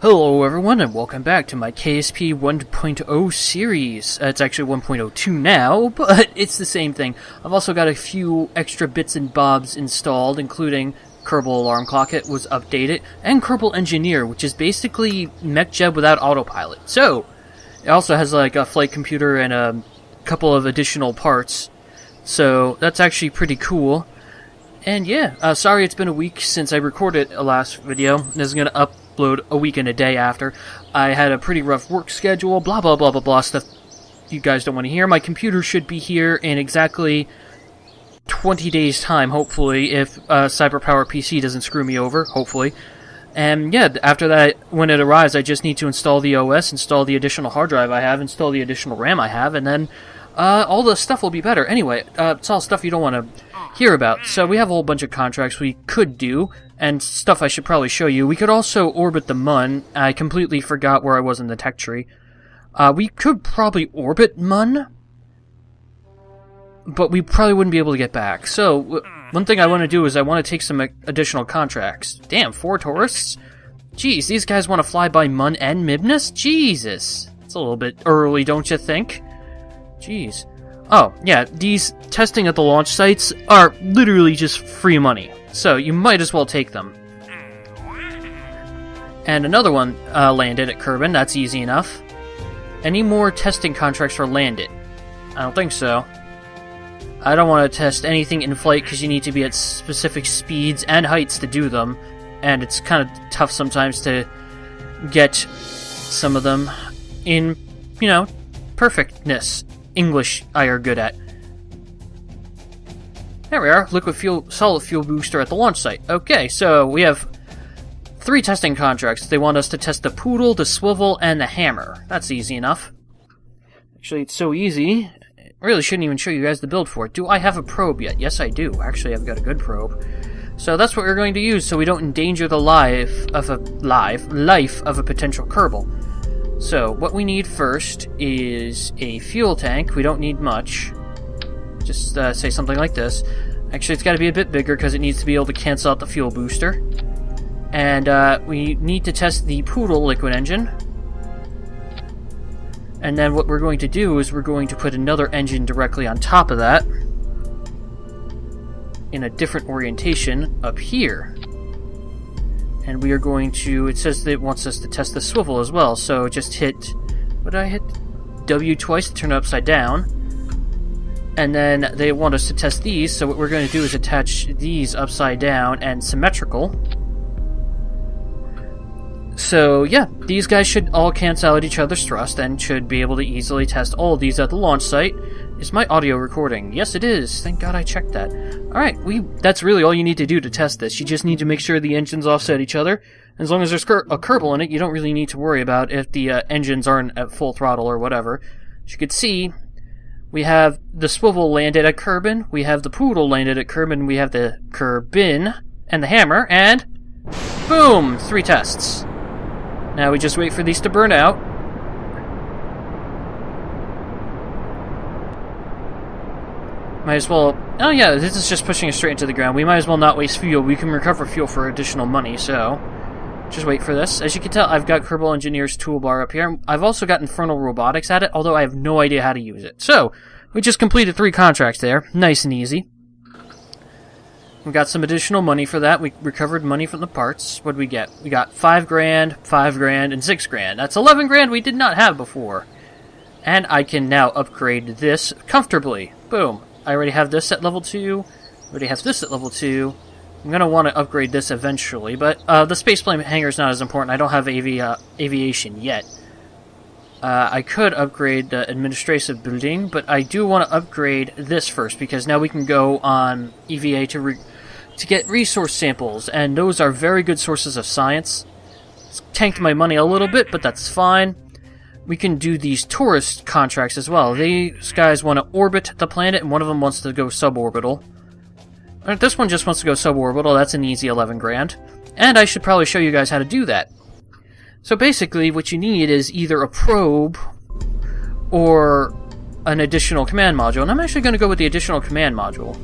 Hello everyone and welcome back to my KSP 1.0 series. It's actually 1.02 now, but it's the same thing. I've also got a few extra bits and bobs installed, including Kerbal Alarm Clock, it was updated, and Kerbal Engineer, which is basically MechJeb without autopilot. So, it also has like a flight computer and a couple of additional parts. So, that's actually pretty cool. And yeah, sorry it's been a week since I recorded a last video. This is going to upload a week and a day after. I had a pretty rough work schedule, blah blah blah blah blah, stuff you guys don't want to hear. My computer should be here in exactly 20 days time, hopefully, if CyberPower PC doesn't screw me over, hopefully. And yeah, after that, when it arrives, I just need to install the OS, install the additional hard drive I have, install the additional RAM I have, and then all the stuff will be better. Anyway, it's all stuff you don't want to hear about. So we have a whole bunch of contracts we could do, and stuff I should probably show you. We could also orbit the Mun. I completely forgot where I was in the tech tree. We could probably orbit Mun, but we probably wouldn't be able to get back. So, one thing I want to do is I want to take some additional contracts. Damn, 4 tourists? Jeez, these guys want to fly by Mun and Mibnus? Jesus. It's a little bit early, don't you think? Jeez. Oh, yeah, these testing at the launch sites are literally just free money, so you might as well take them. And another one landed at Kerbal, that's easy enough. Any more testing contracts are landed? I don't think so. I don't want to test anything in flight because you need to be at specific speeds and heights to do them, and it's kind of tough sometimes to get some of them in, you know, perfectness. English I are good at. There we are, liquid fuel, solid fuel booster at the launch site. Okay, so we have 3 testing contracts. They want us to test the Poodle, the Swivel, and the Hammer. That's easy enough. Actually, it's so easy, I really shouldn't even show you guys the build for it. Do I have a probe yet? Yes, I do. Actually, I've got a good probe. So that's what we're going to use, so we don't endanger the life of a potential Kerbal. So, what we need first is a fuel tank. We don't need much. Just say something like this. Actually, it's got to be a bit bigger because it needs to be able to cancel out the fuel booster. And we need to test the Poodle liquid engine. And then what we're going to do is we're going to put another engine directly on top of that in a different orientation up here. And we are going to, it says that it wants us to test the swivel as well, so just hit, what did I hit? W twice to turn it upside down. And then they want us to test these, so what we're going to do is attach these upside down and symmetrical. So yeah, these guys should all cancel out each other's thrust and should be able to easily test all of these at the launch site. Is my audio recording? Yes, it is. Thank God I checked that. Alright, that's really all you need to do to test this. You just need to make sure the engines offset each other. As long as there's a Kerbal in it, you don't really need to worry about if the engines aren't at full throttle or whatever. As you can see, we have the Swivel landed at Kerbal, we have the Poodle landed at Kerbal, we have the Kerbin and the Hammer, and boom! 3 tests. Now we just wait for these to burn out. Might as well... Oh yeah, this is just pushing us straight into the ground. We might as well not waste fuel. We can recover fuel for additional money, so... Just wait for this. As you can tell, I've got Kerbal Engineer's toolbar up here. I've also got Infernal Robotics at it, although I have no idea how to use it. So, we just completed 3 contracts there. Nice and easy. We got some additional money for that. We recovered money from the parts. What did we get? We got 5 grand, 5 grand, and 6 grand. That's 11 grand we did not have before. And I can now upgrade this comfortably. Boom. I already have this at level 2. I already have this at level 2. I'm going to want to upgrade this eventually, but the spaceplane hangar is not as important. I don't have aviation yet. I could upgrade the administrative building, but I do want to upgrade this first, because now we can go on EVA to get resource samples, and those are very good sources of science. It's tanked my money a little bit, but that's fine. We can do these tourist contracts as well. These guys want to orbit the planet, and one of them wants to go suborbital. This one just wants to go suborbital. That's an easy 11 grand. And I should probably show you guys how to do that. So basically, what you need is either a probe or an additional command module. And I'm actually going to go with the additional command module.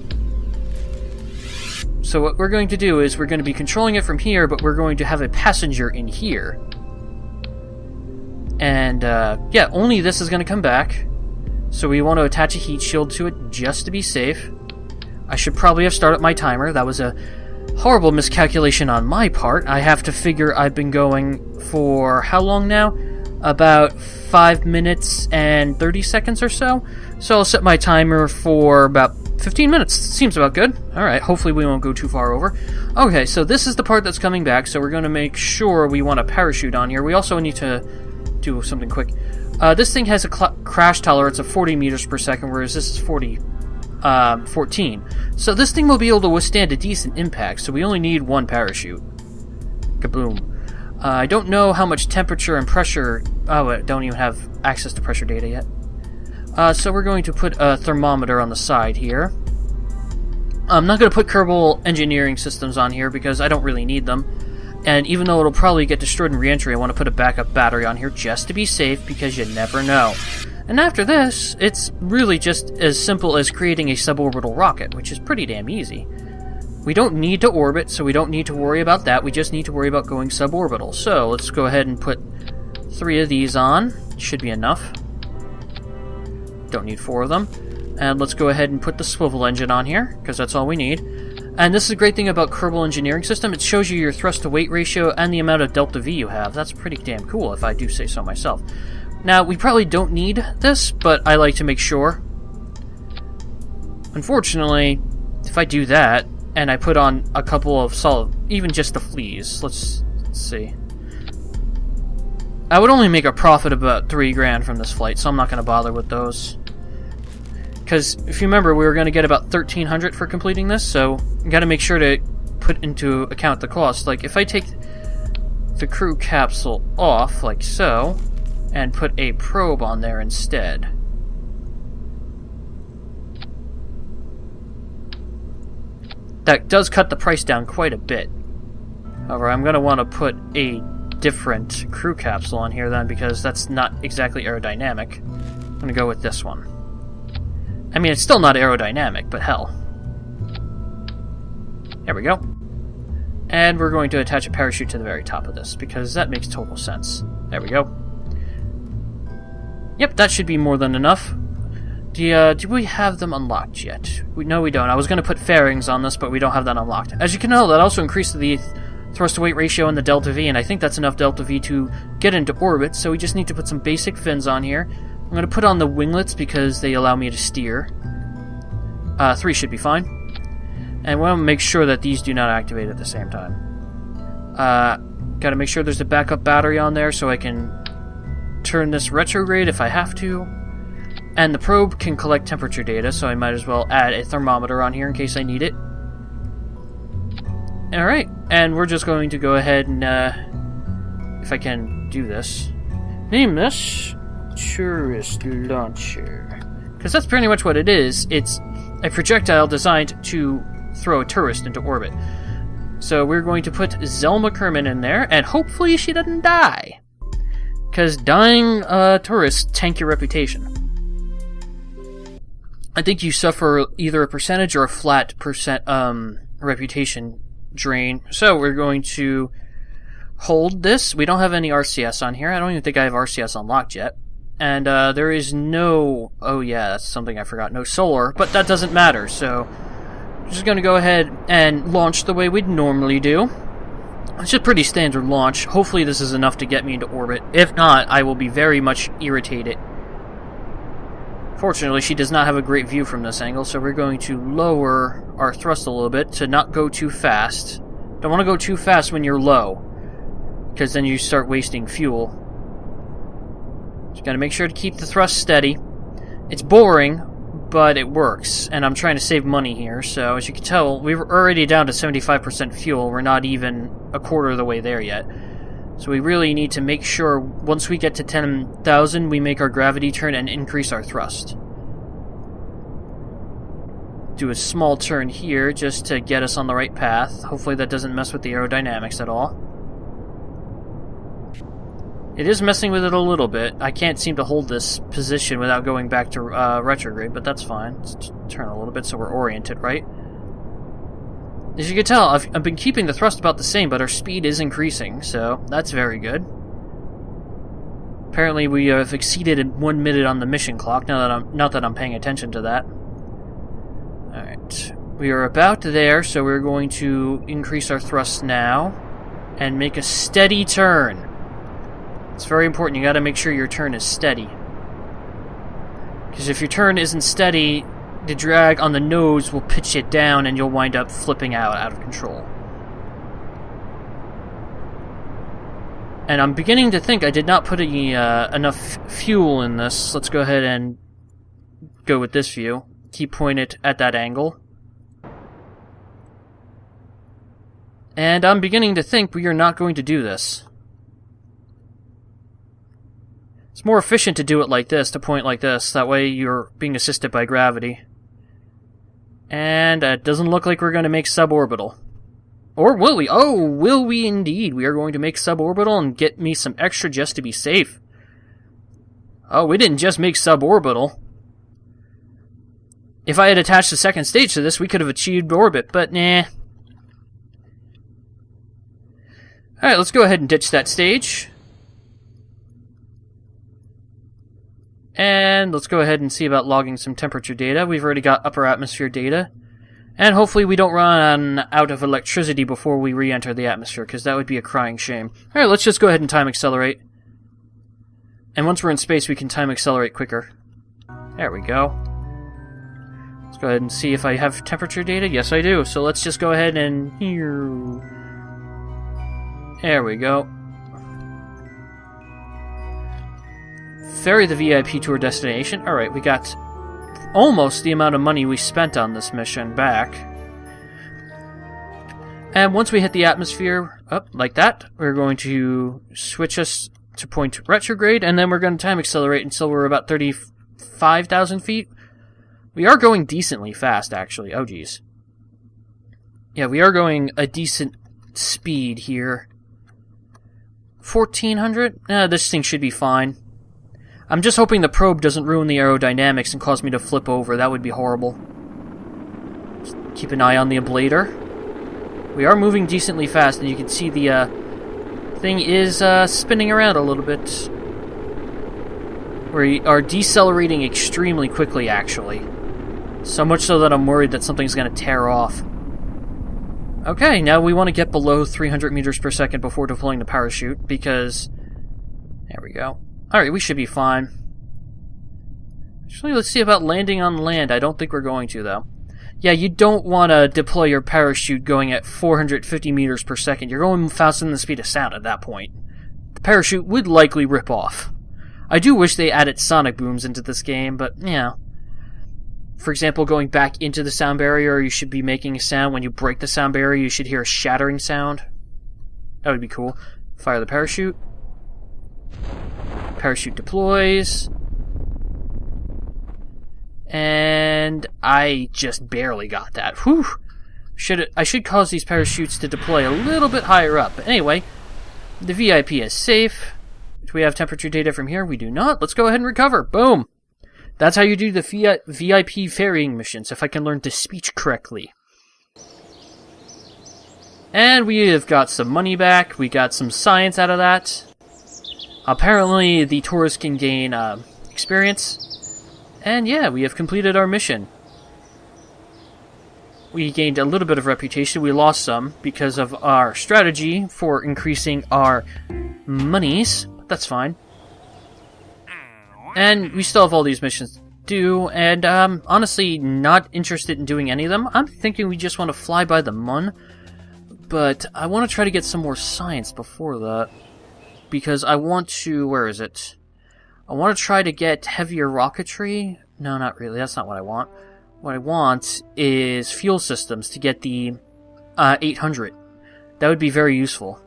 So what we're going to do is we're going to be controlling it from here, but we're going to have a passenger in here. And, yeah, only this is going to come back. So we want to attach a heat shield to it just to be safe. I should probably have started my timer. That was a horrible miscalculation on my part. I have to figure I've been going for how long now? About 5 minutes and 30 seconds or so. So I'll set my timer for about 15 minutes. Seems about good. Alright, hopefully we won't go too far over. Okay, so this is the part that's coming back, so we're going to make sure we want a parachute on here. We also need to do something quick. This thing has a crash tolerance of 40 meters per second, whereas this is 14. So this thing will be able to withstand a decent impact, so we only need one parachute. Kaboom. I don't know how much temperature and pressure... Oh, I don't even have access to pressure data yet. So we're going to put a thermometer on the side here. I'm not going to put Kerbal engineering systems on here because I don't really need them. And even though it'll probably get destroyed in re-entry, I want to put a backup battery on here just to be safe because you never know. And after this, it's really just as simple as creating a suborbital rocket, which is pretty damn easy. We don't need to orbit, so we don't need to worry about that. We just need to worry about going suborbital. So let's go ahead and put 3 of these on. Should be enough. Don't need 4 of them. And let's go ahead and put the swivel engine on here, because that's all we need. And this is a great thing about Kerbal Engineering System. It shows you your thrust-to-weight ratio and the amount of delta V you have. That's pretty damn cool, if I do say so myself. Now, we probably don't need this, but I like to make sure. Unfortunately, if I do that, and I put on a couple of solid, even just the fleas. Let's see. I would only make a profit of about $3,000 from this flight, so I'm not going to bother with those. Because if you remember, we were going to get about $1,300 for completing this, so you got to make sure to put into account the cost. Like if I take the crew capsule off, like so, and put a probe on there instead. That does cut the price down quite a bit. However, I'm going to want to put a different crew capsule on here then, because that's not exactly aerodynamic. I'm going to go with this one. I mean, it's still not aerodynamic, but hell. There we go. And we're going to attach a parachute to the very top of this, because that makes total sense. There we go. Yep, that should be more than enough. Do we have them unlocked yet? No, we don't. I was going to put fairings on this, but we don't have that unlocked. As you can tell, that also increased the thrust-to-weight ratio and the delta V, and I think that's enough delta V to get into orbit, so we just need to put some basic fins on here. I'm going to put on the winglets because they allow me to steer. 3 should be fine. And we want to make sure that these do not activate at the same time. Got to make sure there's a backup battery on there so I can turn this retrograde if I have to. And the probe can collect temperature data, so I might as well add a thermometer on here in case I need it. Alright, and we're just going to go ahead and, if I can do this, name this Tourist Launcher. Because that's pretty much what it is. It's a projectile designed to throw a tourist into orbit. So we're going to put Zelma Kerman in there, and hopefully she doesn't die. Because dying tourists tank your reputation. I think you suffer either a percentage or a flat reputation drain. So we're going to hold this. We don't have any RCS on here. I don't even think I have RCS unlocked yet. And there is no... Oh yeah, that's something I forgot. No solar, but that doesn't matter. So I'm just going to go ahead and launch the way we'd normally do. It's a pretty standard launch. Hopefully this is enough to get me into orbit. If not, I will be very much irritated. Fortunately, she does not have a great view from this angle, so we're going to lower our thrust a little bit to not go too fast. Don't want to go too fast when you're low, because then you start wasting fuel. Just got to make sure to keep the thrust steady. It's boring, but it works, and I'm trying to save money here, so as you can tell, we were already down to 75% fuel. We're not even a quarter of the way there yet. So we really need to make sure once we get to 10,000, we make our gravity turn and increase our thrust. Do a small turn here just to get us on the right path. Hopefully that doesn't mess with the aerodynamics at all. It is messing with it a little bit. I can't seem to hold this position without going back to retrograde, but that's fine. Let's turn a little bit so we're oriented, right? As you can tell, I've been keeping the thrust about the same, but our speed is increasing, so that's very good. Apparently we have exceeded 1 minute on the mission clock, not that I'm paying attention to that. Alright. We are about there, so we're going to increase our thrust now and make a steady turn. It's very important. You gotta make sure your turn is steady. Because if your turn isn't steady, the drag on the nose will pitch it down and you'll wind up flipping out of control. And I'm beginning to think I did not put enough fuel in this. Let's go ahead and go with this view. Keep pointed at that angle. And I'm beginning to think we are not going to do this. It's more efficient to do it like this, to point like this. That way you're being assisted by gravity. And it doesn't look like we're going to make suborbital. Or will we? Oh, will we indeed? We are going to make suborbital and get me some extra just to be safe. Oh, we didn't just make suborbital. If I had attached the second stage to this, we could have achieved orbit, but nah. Alright, let's go ahead and ditch that stage. And let's go ahead and see about logging some temperature data. We've already got upper atmosphere data. And hopefully we don't run out of electricity before we re-enter the atmosphere, because that would be a crying shame. Alright, let's just go ahead and time accelerate. And once we're in space, we can time accelerate quicker. There we go. Let's go ahead and see if I have temperature data. Yes, I do. So let's just go ahead and... There we go. Ferry the VIP to our destination. Alright, we got almost the amount of money we spent on this mission back. And once we hit the atmosphere, up like that, we're going to switch us to point retrograde, and then we're going to time accelerate until we're about 35,000 feet. We are going decently fast, actually. Oh, geez. Yeah, we are going a decent speed here. 1,400? This thing should be fine. I'm just hoping the probe doesn't ruin the aerodynamics and cause me to flip over. That would be horrible. Just keep an eye on the ablator. We are moving decently fast, and you can see the thing is spinning around a little bit. We are decelerating extremely quickly, actually. So much so that I'm worried that something's going to tear off. Okay, now we want to get below 300 meters per second before deploying the parachute, because... There we go. Alright, we should be fine. Actually, let's see about landing on land. I don't think we're going to, though. Yeah, you don't want to deploy your parachute going at 450 meters per second. You're going faster than the speed of sound at that point. The parachute would likely rip off. I do wish they added sonic booms into this game, but, yeah. For example, going back into the sound barrier, you should be making a sound. When you break the sound barrier, you should hear a shattering sound. That would be cool. Fire the parachute. Parachute deploys. And I just barely got that. Whew! I should cause these parachutes to deploy a little bit higher up. But anyway, the VIP is safe. Do we have temperature data from here? We do not. Let's go ahead and recover. Boom! That's how you do the VIP ferrying missions, if I can learn to speech correctly. And we have got some money back. We got some science out of that. Apparently, the tourists can gain experience. And yeah, we have completed our mission. We gained a little bit of reputation. We lost some because of our strategy for increasing our monies. That's fine. And we still have all these missions to do, and honestly not interested in doing any of them. I'm thinking we just want to fly by the Mun, but I want to try to get some more science before that. Because I want to... Where is it? I want to try to get heavier rocketry. No, not really. That's not what I want. What I want is fuel systems to get the 800. That would be very useful.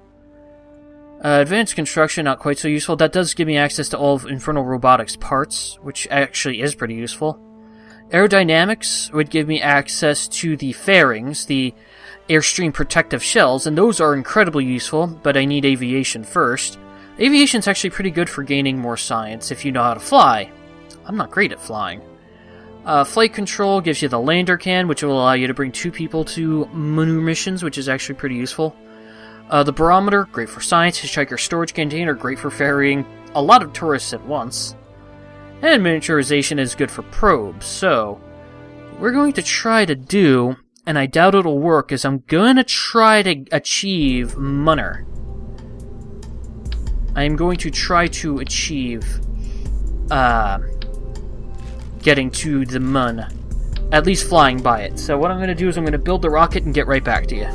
Advanced construction, not quite so useful. That does give me access to all of Infernal Robotics parts, which actually is pretty useful. Aerodynamics would give me access to the fairings, the airstream protective shells, and those are incredibly useful, but I need aviation first. Aviation's actually pretty good for gaining more science if you know how to fly. I'm not great at flying. Flight control gives you the lander can, which will allow you to bring 2 people to maneuver missions, which is actually pretty useful. The barometer, great for science. Hitchhiker storage container, great for ferrying a lot of tourists at once. And miniaturization is good for probes, so we're going to try to do, and I doubt it'll work, is I'm going to try to achieve Munner. I am going to try to achieve getting to the Mun. At least flying by it. So what I'm going to do is I'm going to build the rocket and get right back to you.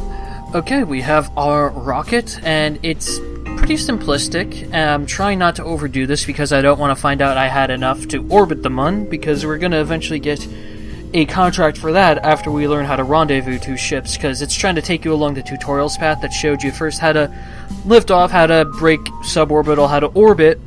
Okay, we have our rocket, and it's pretty simplistic. I'm trying not to overdo this because I don't want to find out I had enough to orbit the Mun, because we're going to eventually get a contract for that after we learn how to rendezvous two ships, because it's trying to take you along the tutorials path that showed you first how to lift off, how to break suborbital, how to orbit,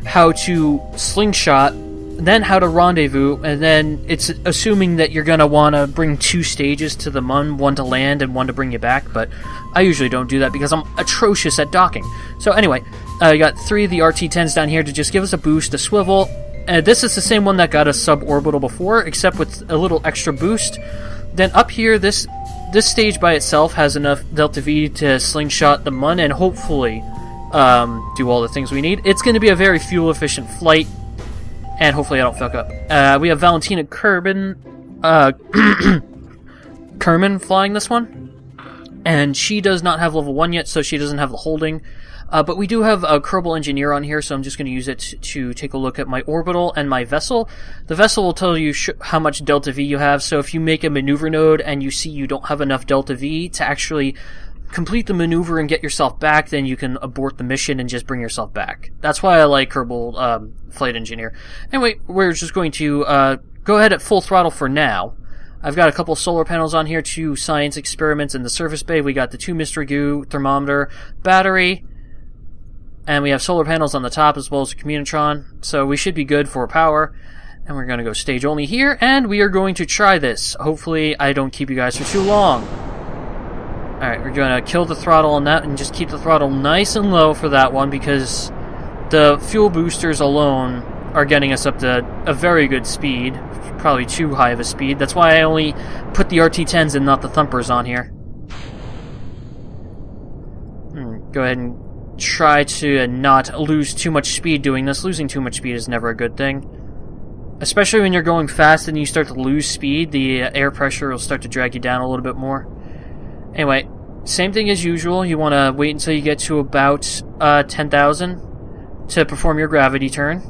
how to slingshot, then how to rendezvous, and then it's assuming that you're going to want to bring 2 stages to the Mun, one to land and one to bring you back, but I usually don't do that because I'm atrocious at docking. So anyway, you got 3 of the RT-10s down here to just give us a boost, a swivel. This is the same one that got us suborbital before, except with a little extra boost. Then up here, this stage by itself has enough Delta V to slingshot the Mun and hopefully do all the things we need. It's going to be a very fuel-efficient flight. And hopefully I don't fuck up. We have Valentina Kerman flying this one. And she does not have level 1 yet, so she doesn't have the holding. But we do have a Kerbal engineer on here, so I'm just going to use it to take a look at my orbital and my vessel. The vessel will tell you how much Delta V you have, so if you make a maneuver node and you see you don't have enough Delta V to actually complete the maneuver and get yourself back, then you can abort the mission and just bring yourself back. That's why I like Kerbal Flight Engineer. Anyway, we're just going to go ahead at full throttle for now. I've got a couple solar panels on here, 2 science experiments in the service bay. We got the 2 mystery goo, thermometer, battery, and we have solar panels on the top as well as a communitron, so we should be good for power. And we're going to go stage only here, and we are going to try this. Hopefully I don't keep you guys for too long. Alright, we're going to kill the throttle on that and just keep the throttle nice and low for that one, because the fuel boosters alone are getting us up to a very good speed. Probably too high of a speed. That's why I only put the RT-10s and not the Thumpers on here. Go ahead and try to not lose too much speed doing this. Losing too much speed is never a good thing. Especially when you're going fast and you start to lose speed, the air pressure will start to drag you down a little bit more. Anyway, same thing as usual. You want to wait until you get to about 10,000 to perform your gravity turn.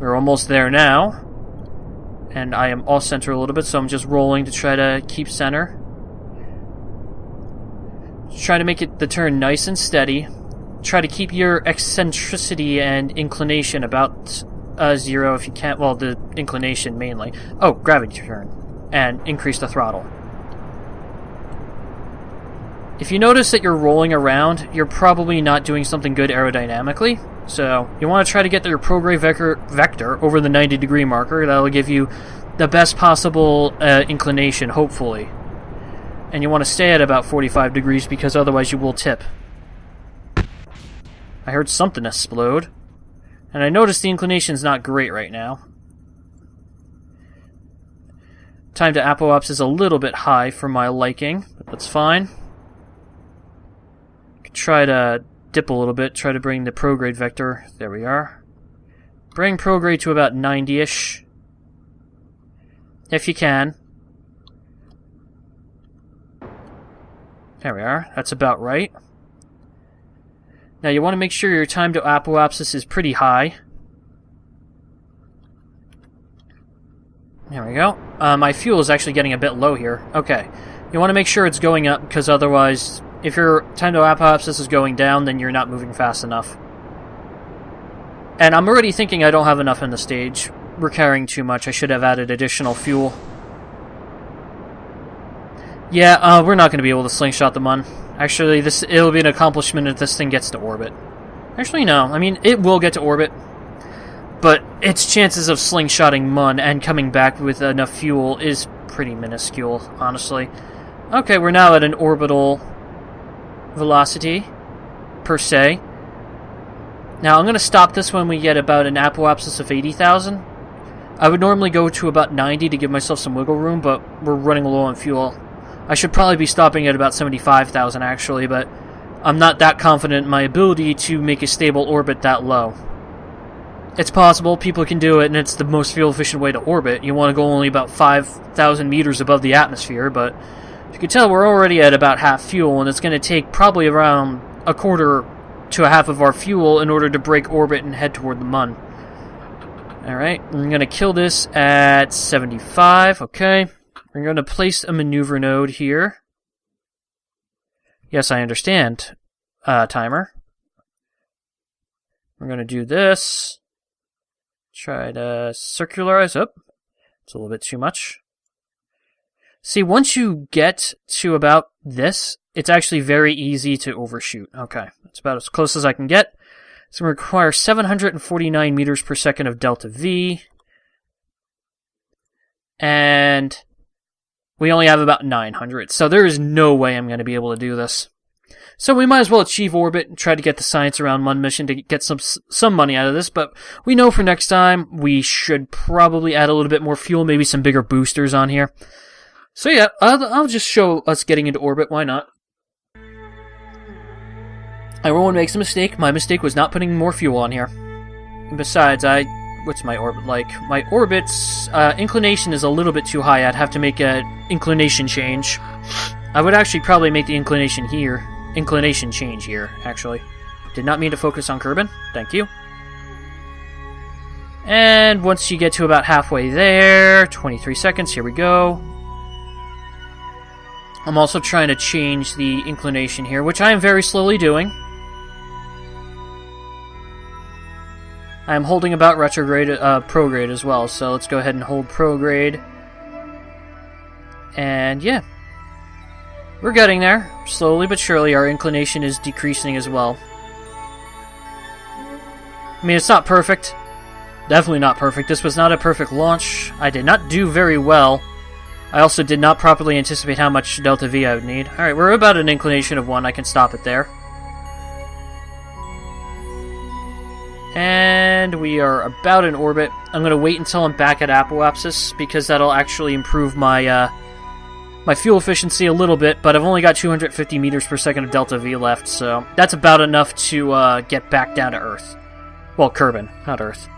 We're almost there now. And I am off center a little bit, so I'm just rolling to try to keep center. Just try to make the turn nice and steady. Try to keep your eccentricity and inclination about 0 if you can. Well, the inclination mainly. Oh, gravity turn. And increase the throttle. If you notice that you're rolling around, you're probably not doing something good aerodynamically. So you want to try to get your prograde vector over the 90-degree marker. That'll give you the best possible inclination, hopefully. And you want to stay at about 45 degrees because otherwise you will tip. I heard something explode. And I noticed the inclination's not great right now. Time to apoapsis is a little bit high for my liking, but that's fine. Try to dip a little bit, try to bring the prograde vector, there we are. Bring prograde to about 90-ish. If you can. There we are, that's about right. Now you want to make sure your time to apoapsis is pretty high. There we go. My fuel is actually getting a bit low here. Okay. You want to make sure it's going up, because otherwise, if your time to apoapsis is going down, then you're not moving fast enough. And I'm already thinking I don't have enough in the stage. We're carrying too much. I should have added additional fuel. Yeah, we're not going to be able to slingshot the Mun. Actually, it'll be an accomplishment if this thing gets to orbit. Actually, no. I mean, it will get to orbit. But its chances of slingshotting Mun and coming back with enough fuel is pretty minuscule, honestly. Okay, we're now at an orbital velocity, per se. Now, I'm going to stop this when we get about an apoapsis of 80,000. I would normally go to about 90 to give myself some wiggle room, but we're running low on fuel. I should probably be stopping at about 75,000, actually, but I'm not that confident in my ability to make a stable orbit that low. It's possible, people can do it, and it's the most fuel-efficient way to orbit. You want to go only about 5,000 meters above the atmosphere, but as you can tell, we're already at about half fuel, and it's going to take probably around a quarter to a half of our fuel in order to break orbit and head toward the Mun. Alright, we're going to kill this at 75, okay. We're going to place a maneuver node here. Yes, I understand, timer. We're going to do this. Try to circularize. Oh, it's a little bit too much. See, once you get to about this, it's actually very easy to overshoot. Okay, that's about as close as I can get. It's going to require 749 meters per second of delta V. And we only have about 900, so there is no way I'm going to be able to do this. So we might as well achieve orbit and try to get the Science Around Mun mission to get some money out of this, but we know for next time we should probably add a little bit more fuel, maybe some bigger boosters on here. So yeah, I'll just show us getting into orbit, why not? Everyone makes a mistake. My mistake was not putting more fuel on here. And besides, what's my orbit like? My orbit's inclination is a little bit too high. I'd have to make an inclination change. I would actually probably make the inclination change here, actually. Did not mean to focus on Kerbin. Thank you. And once you get to about halfway there, 23 seconds, here we go. I'm also trying to change the inclination here, which I am very slowly doing. I'm holding about retrograde, prograde as well, so let's go ahead and hold prograde. And yeah. We're getting there. Slowly but surely, our inclination is decreasing as well. I mean, it's not perfect. Definitely not perfect. This was not a perfect launch. I did not do very well. I also did not properly anticipate how much delta V I would need. Alright, we're about an inclination of 1. I can stop it there. And we are about in orbit. I'm going to wait until I'm back at apoapsis, because that'll actually improve my my fuel efficiency a little bit, but I've only got 250 meters per second of delta V left, so that's about enough to get back down to Earth. Well, Kerbin, not Earth.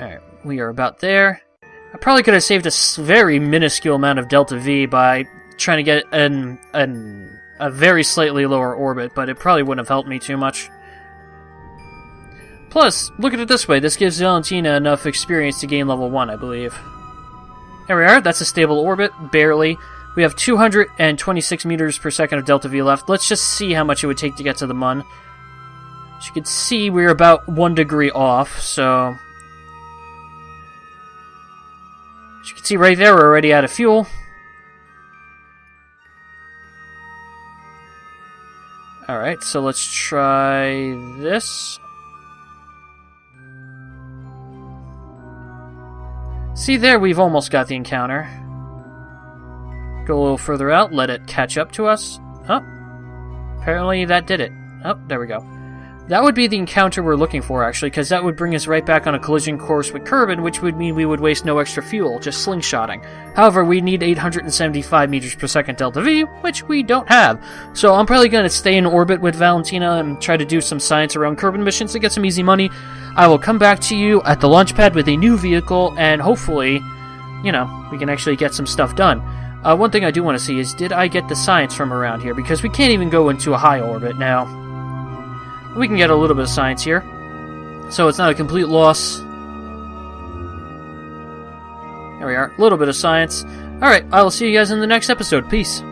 Alright, we are about there. I probably could have saved a very minuscule amount of delta V by trying to get a very slightly lower orbit, but it probably wouldn't have helped me too much. Plus, look at it this way, this gives Valentina enough experience to gain level 1, I believe. There we are, that's a stable orbit, barely. We have 226 meters per second of delta V left. Let's just see how much it would take to get to the Mun. As you can see, we're about 1 degree off, so... As you can see right there, we're already out of fuel. Alright, so let's try this. See there, we've almost got the encounter. Go a little further out, let it catch up to us. Oh, apparently that did it. Oh, there we go. That would be the encounter we're looking for, actually, because that would bring us right back on a collision course with Kerbin, which would mean we would waste no extra fuel, just slingshotting. However, we need 875 meters per second delta V, which we don't have. So I'm probably going to stay in orbit with Valentina and try to do some science around Kerbin missions to get some easy money. I will come back to you at the launch pad with a new vehicle, and hopefully, you know, we can actually get some stuff done. One thing I do want to see is, did I get the science from around here? Because we can't even go into a high orbit now. We can get a little bit of science here, so it's not a complete loss. There we are, a little bit of science. Alright, I will see you guys in the next episode. Peace.